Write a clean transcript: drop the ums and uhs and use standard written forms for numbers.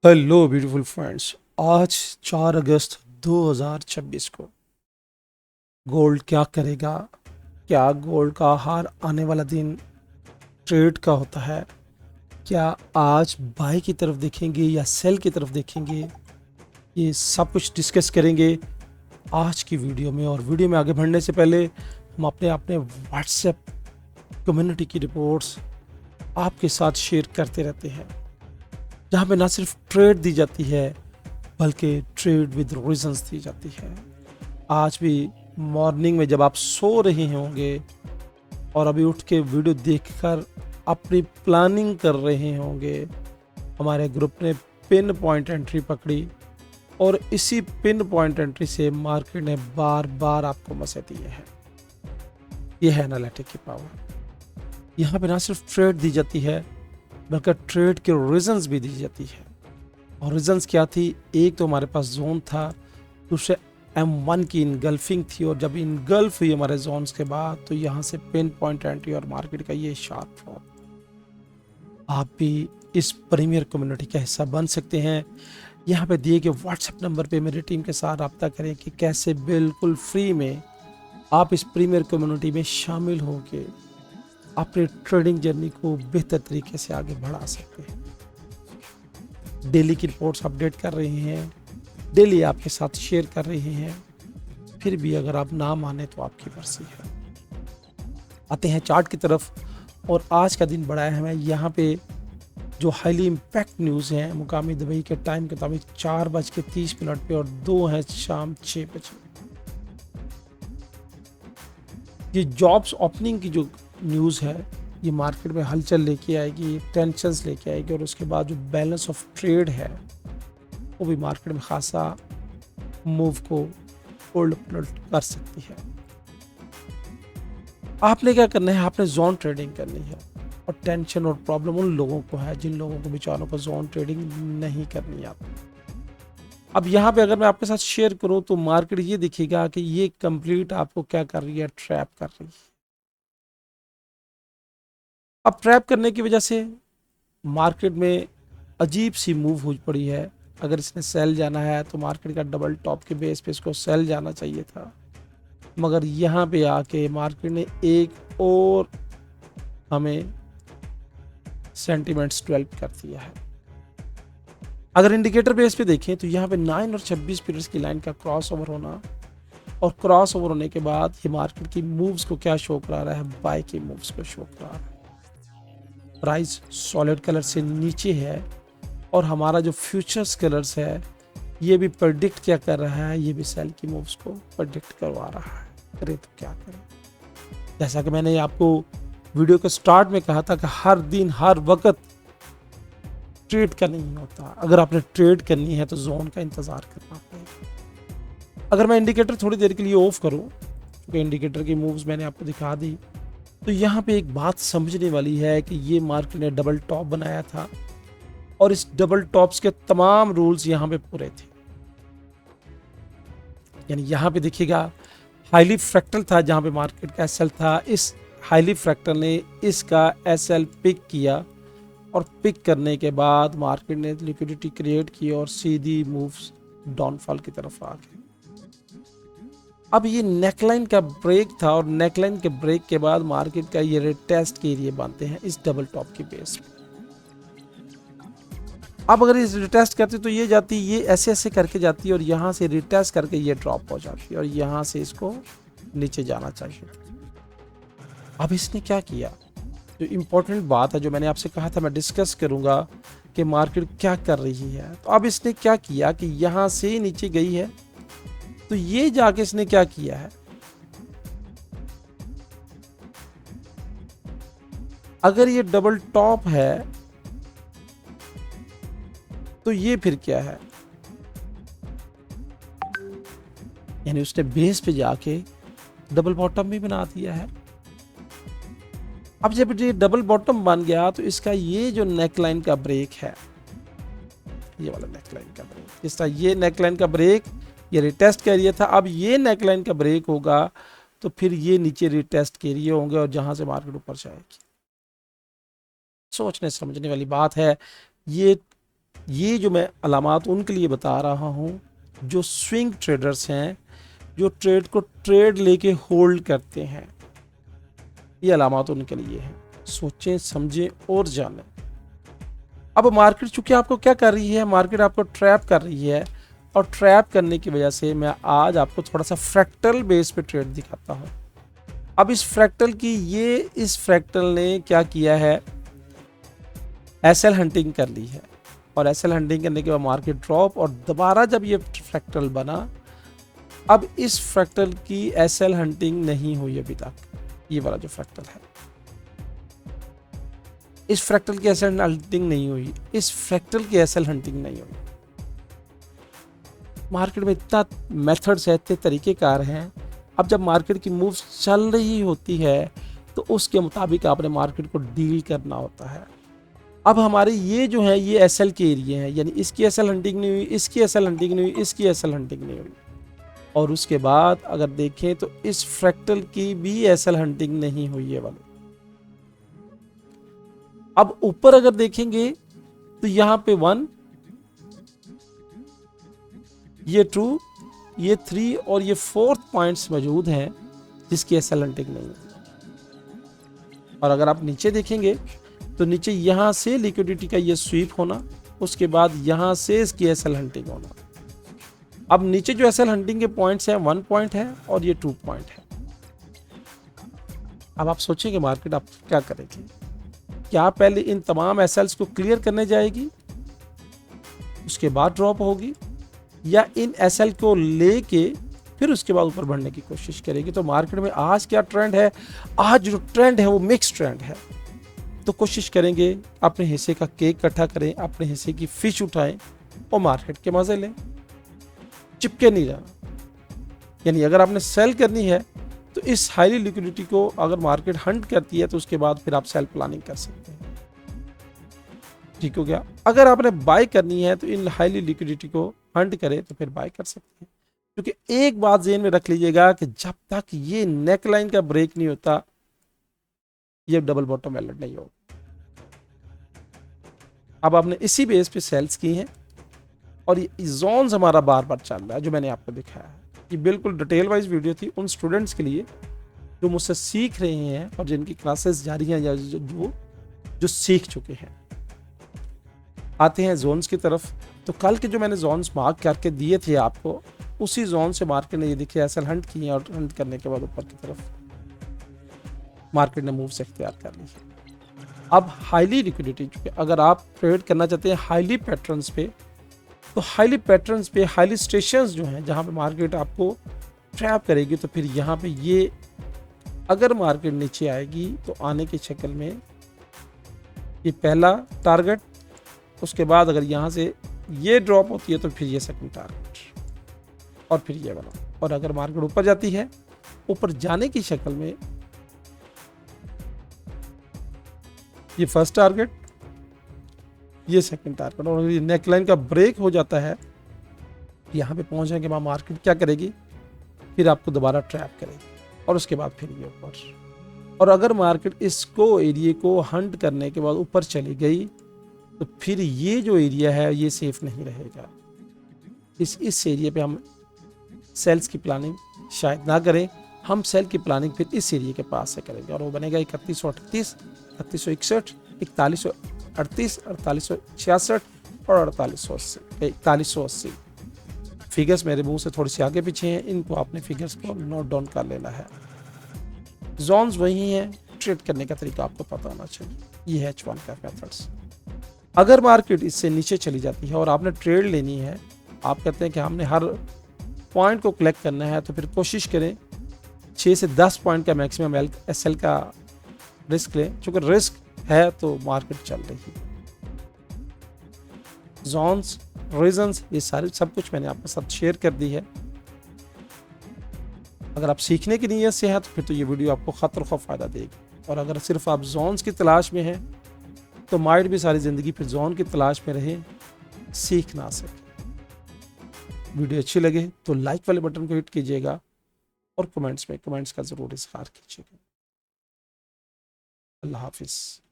Hello beautiful friends. आज 4 अगस्त 2026 को gold क्या करेगा? क्या गोल्ड का हार आने वाला दिन ट्रेड का होता है? क्या आज बाय की तरफ देखेंगे या सेल की तरफ देखेंगे? ये सब कुछ डिस्कस करेंगे आज की वीडियो में। और वीडियो में आगे बढ़ने से पहले हम अपने अपने व्हाट्सएप कम्युनिटी की रिपोर्ट्स आपके साथ शेयर करते रहते हैं, जहाँ पे ना सिर्फ ट्रेड दी जाती है बल्कि ट्रेड विद रीजंस दी जाती है। आज भी मॉर्निंग में जब आप सो रहे होंगे और अभी उठ के वीडियो देखकर अपनी प्लानिंग कर रहे होंगे, हमारे ग्रुप ने पिन पॉइंट एंट्री पकड़ी और इसी पिन पॉइंट एंट्री से मार्केट ने बार बार आपको मसे दिए हैं। यह है एनालिटिक की पावर। यहाँ पे ना सिर्फ ट्रेड दी जाती है बल्कि ट्रेड के रीजंस भी दी जाती है। और रीजंस क्या थी? एक तो हमारे पास जोन था, दूसरे M1 की इनगल्फिंग थी, और जब इनगल्फ हुई हमारे जोन्स के बाद तो यहाँ से पिन पॉइंट एंट्री और मार्केट का ये शार्प फॉल। आप भी इस प्रीमियर कम्युनिटी का हिस्सा बन सकते हैं। यहाँ पे दिए गए व्हाट्सएप नंबर पे मेरी टीम के साथ रब्ता करें कि कैसे बिल्कुल फ्री में आप इस प्रीमियर कम्युनिटी में शामिल होकर अपनी ट्रेडिंग जर्नी को बेहतर तरीके से आगे बढ़ा सकते हैं। डेली की रिपोर्ट्स अपडेट कर रहे हैं, डेली आपके साथ शेयर कर रहे हैं। फिर भी अगर आप ना माने तो आपकी मर्जी है। आते हैं चार्ट की तरफ। और आज का दिन बड़ा है। हमें यहाँ पे जो हाईली इम्पैक्ट न्यूज़ हैं मुकामी दुबई के टाइम के मुताबिक 4:30 पे और 2 हैं शाम 6 बजे। ये जॉब्स ओपनिंग की जो न्यूज़ है ये मार्केट में हलचल लेके आएगी, टेंशंस लेके आएगी, और उसके बाद जो बैलेंस ऑफ ट्रेड है वो भी मार्केट में खासा मूव को उलट पुलट कर सकती है। आपने क्या करना है? आपने जोन ट्रेडिंग करनी है। और टेंशन और प्रॉब्लम उन लोगों को है जिन लोगों को बेचारों को जोन ट्रेडिंग नहीं करनी आती। अब यहाँ पे अगर मैं आपके साथ शेयर करूं तो मार्केट ये दिखेगा कि ये कंप्लीट आपको क्या कर रही है? ट्रैप कर रही है। अब ट्रैप करने की वजह से मार्केट में अजीब सी मूव हो पड़ी है। अगर इसने सेल जाना है तो मार्केट का डबल टॉप के बेस पे इसको सेल जाना चाहिए था, मगर यहाँ पे आके मार्केट ने एक और हमें सेंटिमेंट्स डेवलप कर दिया है। अगर इंडिकेटर बेस पे देखें तो यहाँ पे 9 और 26 पीरियड्स की लाइन का क्रॉस ओवर होना, और क्रॉस ओवर होने के बाद ये मार्केट की मूव्स को क्या शो करा रहा है? बाय की मूव्स को शो करा रहा है। प्राइस सॉलिड कलर से नीचे है और हमारा जो फ्यूचर्स कलर्स है ये भी प्रेडिक्ट क्या कर रहा है? ये भी सेल की मूव्स को प्रेडिक्ट करवा रहा है। करे तो क्या करें? जैसा कि मैंने आपको वीडियो के स्टार्ट में कहा था कि हर दिन हर वक्त ट्रेड का नहीं होता। अगर आपने ट्रेड करनी है तो जोन का इंतजार करना पड़ेगा। अगर मैं इंडिकेटर थोड़ी देर के लिए ऑफ करूं, क्योंकि इंडिकेटर की मूव्स मैंने आपको दिखा दी, तो यहाँ पे एक बात समझने वाली है कि ये मार्केट ने डबल टॉप बनाया था और इस डबल टॉप्स के तमाम रूल्स यहाँ पे पूरे थे। यानी यहाँ पे देखिएगा हाईली फ्रैक्टल था, जहाँ पे मार्केट का एसएल था। इस हाईली फ्रैक्टल ने इसका एसएल पिक किया और पिक करने के बाद मार्केट ने लिक्विडिटी क्रिएट की और सीधी मूव्स डाउनफॉल की तरफ आ गई। अब ये नेकलाइन का ब्रेक था और नेकलाइन के ब्रेक के बाद मार्केट का ये रिटेस्ट के एरिया बनते हैं इस डबल टॉप की बेस पे। अब अगर इस रिटेस्ट करती तो ये जाती, ये ऐसे ऐसे करके जाती और यहाँ से रिटेस्ट करके ये ड्रॉप हो जाती और यहाँ से इसको नीचे जाना चाहिए। अब इसने क्या किया? जो इम्पोर्टेंट बात है जो मैंने आपसे कहा था मैं डिस्कस करूंगा कि मार्केट क्या कर रही है, तो अब इसने क्या किया कि यहाँ से नीचे गई है तो ये जाके इसने क्या किया है? अगर ये डबल टॉप है तो ये फिर क्या है? यानी उसने बेस पे जाके डबल बॉटम भी बना दिया है। अब जब ये डबल बॉटम बन गया तो इसका ये जो नेकलाइन का ब्रेक है, ये वाला नेकलाइन का ब्रेक, इसका ये नेकलाइन का ब्रेक, ये रिटेस्ट का एरिया था। अब ये नेकलाइन का ब्रेक होगा तो फिर ये नीचे रिटेस्ट के एरिया होंगे और जहां से मार्केट ऊपर जाएगी। सोचने समझने वाली बात है। ये ये जो मैं अलामात उनके लिए बता रहा हूँ जो स्विंग ट्रेडर्स हैं, जो ट्रेड को ट्रेड लेके होल्ड करते हैं। ये अलामात उनके लिए हैं। सोचें, समझें और जानें। अब मार्केट चूंकि आपको क्या कर रही है, मार्केट आपको ट्रैप कर रही है, और ट्रैप करने की वजह से मैं आज आपको थोड़ा सा फ्रैक्टल बेस पे ट्रेड दिखाता हूँ। अब इस फ्रैक्टल ने क्या किया है, एसएल हंटिंग कर ली है, और एसएल हंटिंग करने के बाद मार्केट ड्रॉप, और दोबारा जब ये फ्रैक्टल बना, अब इस फ्रैक्टल की एसएल हंटिंग नहीं हुई अभी तक। ये वाला जो फ्रैक्टल है, इस फ्रैक्टल की एसएल हंटिंग नहीं हुई, इस फ्रैक्टल की एसएल हंटिंग नहीं हुई। मार्केट में इतना मेथड्स है, इतने तरीकेकार हैं। अब जब मार्केट की मूव्स चल रही होती है तो उसके मुताबिक आपने मार्केट को डील करना होता है। अब हमारे ये जो है ये एसएल के एरिया है, यानी इसकी एसएल हंटिंग नहीं हुई, इसकी एसएल हंटिंग नहीं हुई, इसकी एसएल हंटिंग नहीं हुई, और उसके बाद अगर देखें तो इस फ्रैक्टल की भी एसएल हंटिंग नहीं हुई है वाले। अब ऊपर अगर देखेंगे तो यहां पे 1, ये 2, ये 3 और ये 4th पॉइंट्स मौजूद हैं जिसकी एसएल हंटिंग नहीं है। और अगर आप नीचे देखेंगे तो नीचे यहां से लिक्विडिटी का ये स्वीप होना, उसके बाद यहां से इसकी एसएल हंटिंग होना। अब नीचे जो एसएल हंटिंग के पॉइंट्स हैं, 1 पॉइंट है और ये 2 पॉइंट है। अब आप सोचेंगे मार्केट आप क्या करेगी, क्या पहले इन तमाम एसएल्स को क्लियर करने जाएगी, उसके बाद ड्रॉप होगी, या इन एसएल को लेके फिर उसके बाद ऊपर बढ़ने की कोशिश करेगी। तो मार्केट में आज क्या ट्रेंड है, आज जो ट्रेंड है वो मिक्स ट्रेंड है। तो कोशिश करेंगे अपने हिस्से का केक इकट्ठा करें, अपने हिस्से की फिश उठाएं और मार्केट के मजे लें, चिपके नहीं रहना। यानी अगर आपने सेल करनी है तो इस हाईली लिक्विडिटी को अगर मार्केट हंट करती है तो उसके बाद फिर आप सेल प्लानिंग कर सकते हैं। ठीक हो गया। अगर आपने बाय करनी है तो इन हाईली लिक्विडिटी को हंट करें तो फिर बाय कर सकते हैं। क्योंकि एक बात ज़हन में रख लीजिएगा कि जब तक ये नेकलाइन का ब्रेक नहीं होता ये डबल बॉटम एलर्ट नहीं होगा। अब आपने इसी बेस पे सेल्स की हैं और ये जोन्स हमारा बार बार चल रहा है जो मैंने आपको दिखाया है। ये बिल्कुल डिटेल वाइज वीडियो थी उन स्टूडेंट्स के लिए जो मुझसे सीख रहे हैं और जिनकी क्लासेस जारी हैं या जो सीख चुके हैं। आते हैं जोन्स की तरफ। तो कल के जो मैंने जोन्स मार्क करके दिए थे आपको, उसी जोन से मार्केट ने ये देखिए एसएल हंट किए और हंट करने के बाद ऊपर की तरफ मार्केट ने मूव्स इख्तियार कर ली है। अब हाईली लिक्विडिटी, चूंकि अगर आप ट्रेड करना चाहते हैं हाईली पैटर्न्स पे, तो हाईली पैटर्न्स पे हाईली स्टेशंस जो हैं जहां पे मार्केट आपको ट्रैप करेगी, तो फिर यहाँ पे ये अगर मार्केट नीचे आएगी तो आने की शक्ल में ये पहला टारगेट, उसके बाद अगर यहाँ से ये ड्रॉप होती है तो फिर ये सेकंड टारगेट और फिर ये वाला। और अगर मार्केट ऊपर जाती है, ऊपर जाने की शक्ल में ये फर्स्ट टारगेट, ये सेकंड टारगेट, और ये नेकलाइन का ब्रेक हो जाता है, यहाँ पे पहुंचने के बाद मार्केट क्या करेगी, फिर आपको दोबारा ट्रैप करेगी और उसके बाद फिर ये ऊपर। और अगर मार्केट इसको एरिया को हंट करने के बाद ऊपर चली गई तो फिर ये जो एरिया है ये सेफ नहीं रहेगा। इस एरिया पे हम सेल्स की प्लानिंग शायद ना करें, हम सेल की प्लानिंग फिर इस एरिया के पास से करेंगे और वो बनेगा 3138, 3161, 4138, 4866 और 4180। फिगर्स मेरे मुंह से थोड़ी सी आगे पीछे हैं, इनको आपने फिगर्स को नोट डाउन कर लेना है। जोन्स वही हैं, ट्रेड करने का तरीका आपको पता होना चाहिए। ये है H1 का मेथड्स। अगर मार्केट इससे नीचे चली जाती है और आपने ट्रेड लेनी है, आप कहते हैं कि हमने हर पॉइंट को कलेक्ट करना है, तो फिर कोशिश करें 6 से 10 पॉइंट का मैक्सिमम एसएल का रिस्क लें। चूंकि रिस्क है तो मार्केट चल रही है। जोन्स, रीजंस, ये सारे सब कुछ मैंने आपके साथ शेयर कर दी है। अगर आप सीखने की नीयत से हैं तो फिर तो ये वीडियो आपको खतर खौफ फ़ायदा देगी। और अगर सिर्फ आप जोन्स की तलाश में हैं तो माइट भी सारी ज़िंदगी फिर जोन की तलाश में रहे, सीख ना सके। वीडियो अच्छी लगे तो लाइक वाले बटन को हिट कीजिएगा और कमेंट्स का ज़रूर इज़हार कीजिएगा। अल्लाह हाफिज़।